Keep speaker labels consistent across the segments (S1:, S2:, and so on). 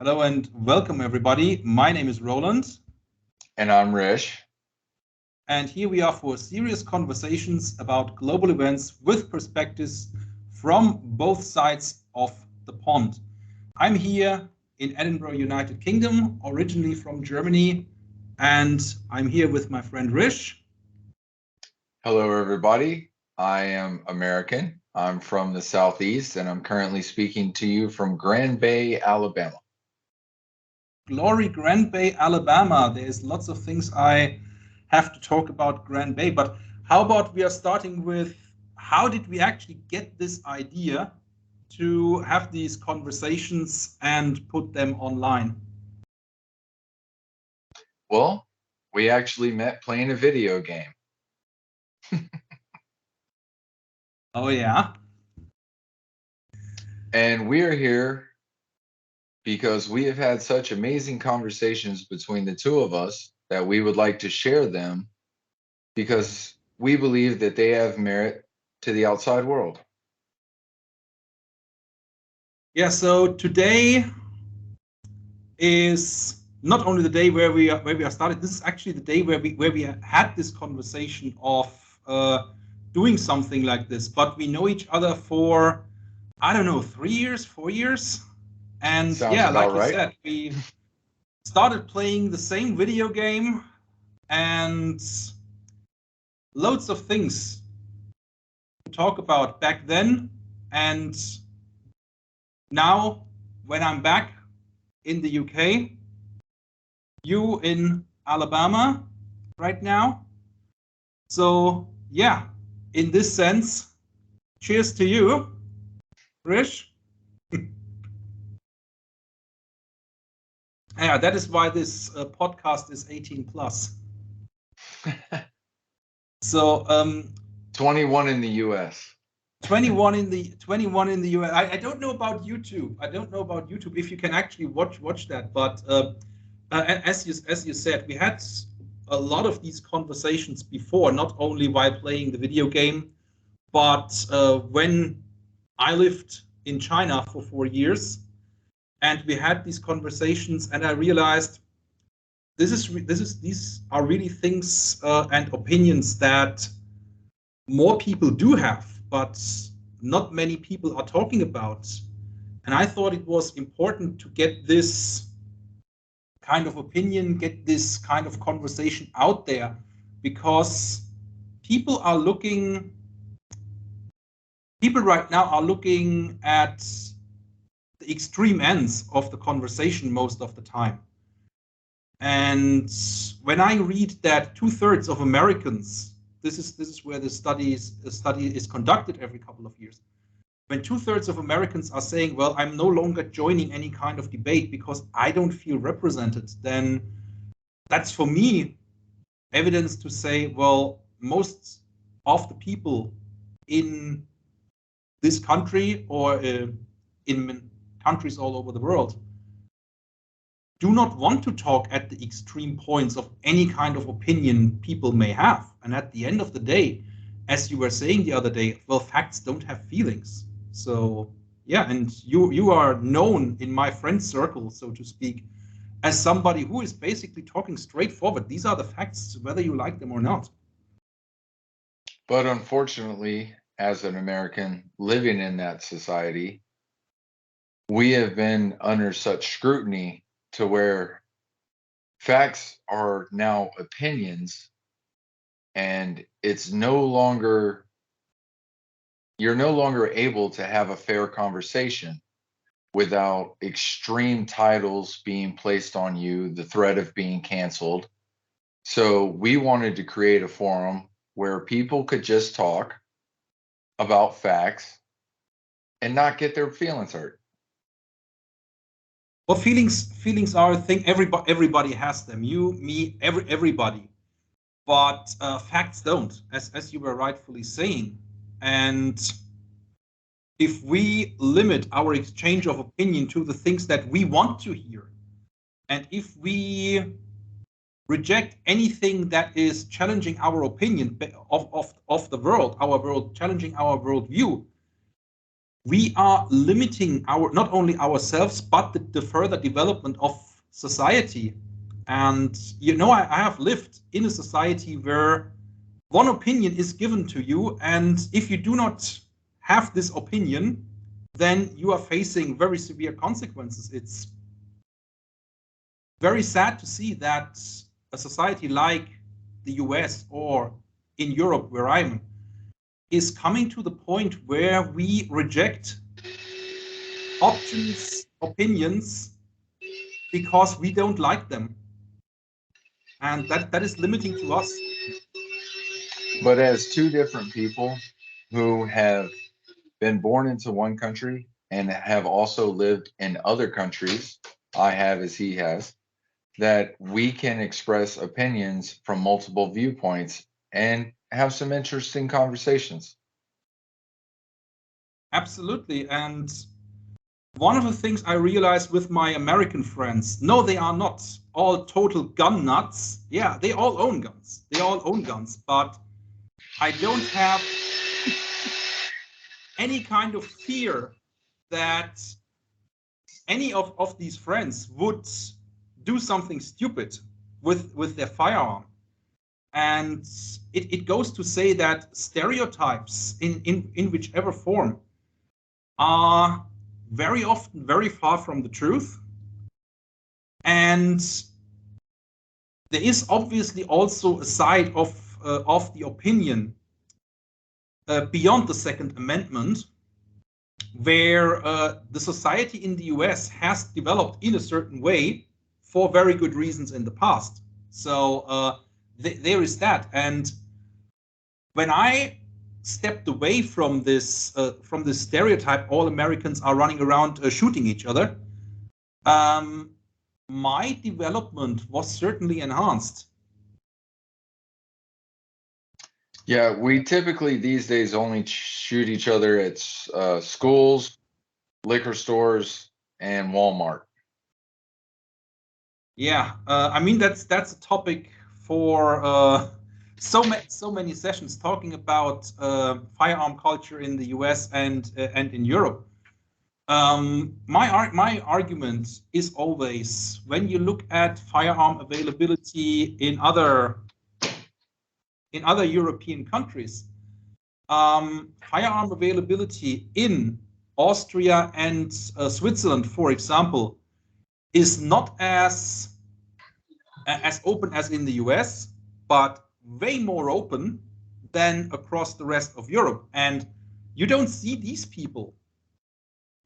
S1: Hello and welcome everybody. My name is Roland.
S2: And I'm Rish.
S1: And here we are for serious conversations about global events with perspectives from both sides of the pond. I'm here in Edinburgh, United Kingdom, originally from Germany, and I'm here with my friend Rish.
S2: Hello everybody. I am American. I'm from the Southeast and I'm currently speaking to you from Grand Bay, Alabama.
S1: Glory, Grand Bay, Alabama. There's lots of things I have to talk about Grand Bay, but how about we are starting with how did we actually get this idea to have these conversations and put them online?
S2: Well, we actually met playing a video game.
S1: Oh, yeah.
S2: And we are here because we have had such amazing conversations between the two of us that we would like to share them because we believe that they have merit to the outside world.
S1: Yeah, so today is not only the day where we are started. This is actually the day where we had this conversation of doing something like this. But we know each other for, I don't know, 3 years, 4 years, and
S2: Sounds
S1: yeah,
S2: about
S1: like you
S2: right.
S1: said, we started playing the same video game and loads of things to talk about back then. And now, when I'm back in the UK, you in Alabama right now. So yeah, in this sense, cheers to you, Rish. Yeah, that is why this podcast is 18 plus. So
S2: 21 in the US.
S1: 21 in the US. I don't know about YouTube. I don't know about YouTube if you can actually watch that. But as you said, we had a lot of these conversations before, not only while playing the video game, but when I lived in China for 4 years, and we had these conversations, and I realized these are really things and opinions that more people do have, but not many people are talking about. And I thought it was important to get this kind of opinion, get this kind of conversation out there, because people right now are looking at the extreme ends of the conversation most of the time. And when I read that 2/3 of Americans, this is where the study is conducted every couple of years. When 2/3 of Americans are saying, well, I'm no longer joining any kind of debate because I don't feel represented, then that's for me evidence to say, well, most of the people in this country or in countries all over the world do not want to talk at the extreme points of any kind of opinion people may have. And at the end of the day, as you were saying the other day, well, facts don't have feelings. So yeah, and you are known in my friend circle, so to speak, as somebody who is basically talking straightforward. These are the facts, whether you like them or not.
S2: But unfortunately, as an American living in that society, we have been under such scrutiny to where facts are now opinions, and you're no longer able to have a fair conversation without extreme titles being placed on you, the threat of being canceled. So we wanted to create a forum where people could just talk about facts and not get their feelings hurt.
S1: Well, feelings are a thing. Everybody has them. You, me, everybody. But facts don't, as you were rightfully saying. And if we limit our exchange of opinion to the things that we want to hear, and if we reject anything that is challenging our opinion of the world, our world, challenging our worldview, we are limiting not only ourselves, but the further development of society. And I have lived in a society where one opinion is given to you, and if you do not have this opinion, then you are facing very severe consequences. It's very sad to see that a society like the US or in Europe, where I'm, is coming to the point where we reject options, opinions, because we don't like them. And that is limiting to us.
S2: But as two different people who have been born into one country and have also lived in other countries, I have as he has, that we can express opinions from multiple viewpoints and have some interesting conversations.
S1: Absolutely. And one of the things I realized with my American friends, no, they are not all total gun nuts. Yeah, they all own guns. They all own guns, but I don't have any kind of fear that any of these friends would do something stupid with their firearm. And it goes to say that stereotypes in whichever form are very often very far from the truth. And there is obviously also a side of the opinion beyond the Second Amendment, where the society in the US has developed in a certain way for very good reasons in the past. So there is that. And when I stepped away from this stereotype, all Americans are running around shooting each other, my development was certainly enhanced.
S2: Yeah, we typically these days only shoot each other at schools, liquor stores, and Walmart.
S1: Yeah, I mean that's a topic for so many sessions talking about firearm culture in the US and in Europe. My argument is always, when you look at firearm availability in other European countries, firearm availability in Austria and Switzerland, for example, is not as open as in the US, but way more open than across the rest of Europe. And you don't see these people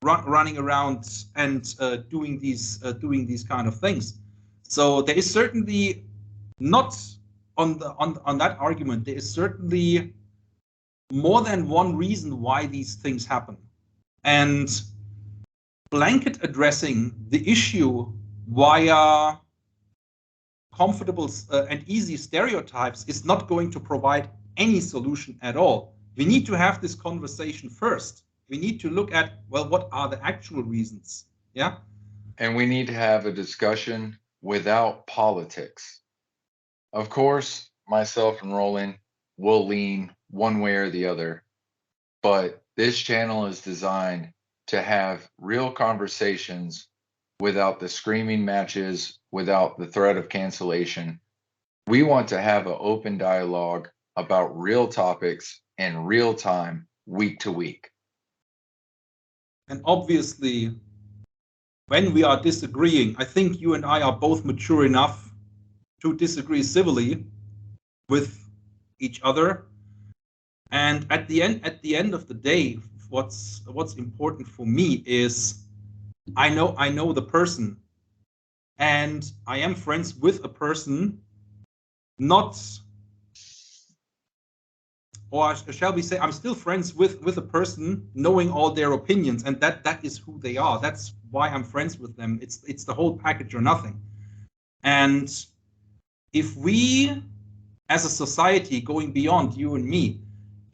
S1: running around and doing these kind of things. So there is certainly not on that argument. There is certainly more than one reason why these things happen, and blanket addressing the issue via comfortable and easy stereotypes is not going to provide any solution at all. We need to have this conversation first. We need to look at, well, what are the actual reasons? Yeah.
S2: And we need to have a discussion without politics. Of course, myself and Roland will lean one way or the other, but this channel is designed to have real conversations without the screaming matches, without the threat of cancellation. We want to have an open dialogue about real topics in real time, week to week.
S1: And obviously, when we are disagreeing, I think you and I are both mature enough to disagree civilly with each other. And at the end of the day, what's important for me is I know the person, and I am friends with a person, not, or shall we say, I'm still friends with a person, knowing all their opinions, and that is who they are. That's why I'm friends with them. It's the whole package or nothing. And if we, as a society, going beyond you and me,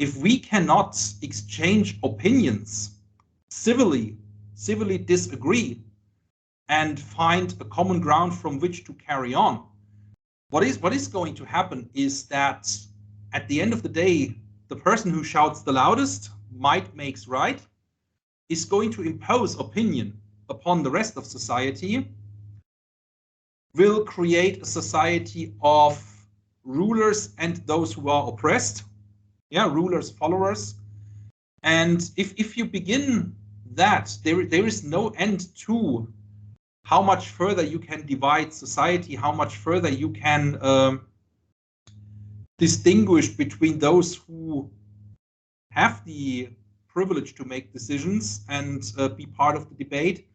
S1: if we cannot exchange opinions civilly disagree, and find a common ground from which to carry on, what is going to happen is that at the end of the day, the person who shouts the loudest might makes right, is going to impose opinion upon the rest of society will create a society of rulers and those who are oppressed. Yeah, rulers, followers. And if you begin that, there is no end to how much further you can divide society, how much further you can distinguish between those who have the privilege to make decisions and be part of the debate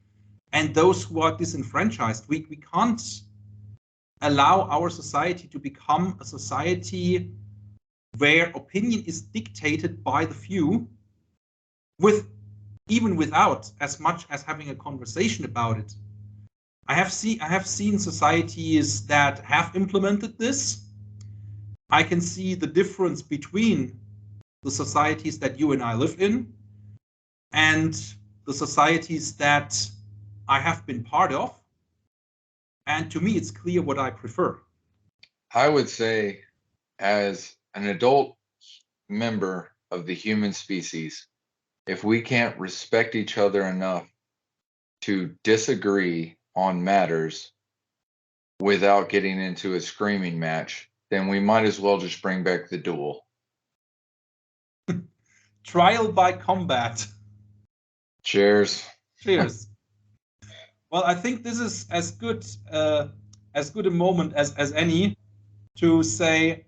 S1: and those who are disenfranchised. We can't allow our society to become a society where opinion is dictated by the few, even without as much as having a conversation about it. I have seen societies that have implemented this. I can see the difference between the societies that you and I live in and the societies that I have been part of. And to me, it's clear what I prefer.
S2: I would say, as an adult member of the human species, if we can't respect each other enough to disagree on matters without getting into a screaming match, then we might as well just bring back the duel.
S1: Trial by combat.
S2: Cheers.
S1: Cheers. Well, I think this is as good a moment as any to say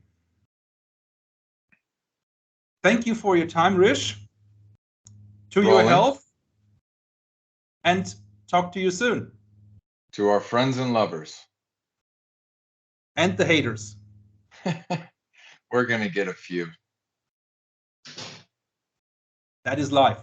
S1: thank you for your time, Rish, to
S2: Roland,
S1: your health, and talk to you soon.
S2: to our friends and lovers.
S1: And the haters.
S2: We're going to get a few.
S1: That is life.